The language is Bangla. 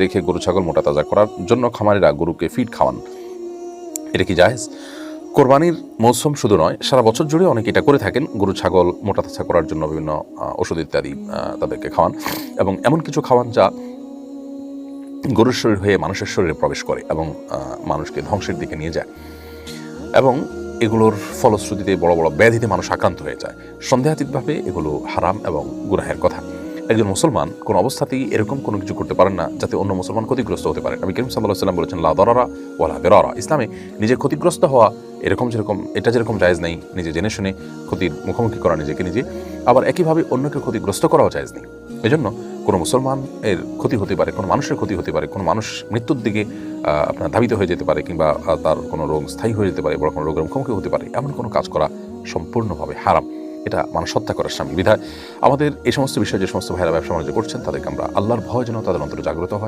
রেখে গরু ছাগল মোটা তাজা করার জন্য খামারিরা গরুকে ফিড খাওয়ান, এটা কি জায়েজ? কোরবানির মৌসুম শুধু নয়, সারা বছর জুড়ে অনেকে এটা করে থাকেন। গরু ছাগল মোটা তাজা করার জন্য বিভিন্ন ওষুধ ইত্যাদি তাদেরকে খাওয়ান, এবং এমন কিছু খাওয়ান যা গরুর শরীর হয়ে মানুষের শরীরে প্রবেশ করে এবং মানুষকে ধ্বংসের দিকে নিয়ে যায়, এবং এগুলোর ফলশ্রুতিতে বড় বড় ব্যাধিতে মানুষ আক্রান্ত হয়ে যায়। সন্দেহাতীতভাবে এগুলো হারাম এবং গুনাহের কথা। একজন মুসলমান কোন অবস্থাতেই এরকম কোনো কিছু করতে পারেন না যাতে অন্য মুসলমান ক্ষতিগ্রস্ত হতে পারে। নবী করিম সাল্লাল্লাহু আলাইহি ওয়াসাল্লাম বলেছেন, লা দারারা ওয়ালা দিরারা। ইসলামে নিজে ক্ষতিগ্রস্ত হওয়া এটা যেরকম জায়েজ নেই, নিজে জেনে শুনে ক্ষতির মুখোমুখি করা নিজেকে নিজে, আবার একইভাবে অন্যকে ক্ষতিগ্রস্ত করাও জায়েজ নেই। এজন্য কোনো মুসলমান এর ক্ষতি হতে পারে, কোনো মানুষের ক্ষতি হতে পারে, কোনো মানুষ মৃত্যুর দিকে আপনার ধাবিত হয়ে যেতে পারে, কিংবা তার কোনো রোগ স্থায়ী হয়ে যেতে পারে, বড় কোনো রোগের মুখোমুখি হতে পারে, এমন কোনো কাজ করা সম্পূর্ণভাবে হারাম। এটা মানুষ হত্যা করার সামিল। বিধায় আমাদের এই সমস্ত বিষয়ে যে সমস্ত ভাইরা ব্যবসা বাণিজ্য করছেন তাদেরকে আমরা আল্লাহর ভয় যেন তাদের অন্তরে জাগ্রত হয়,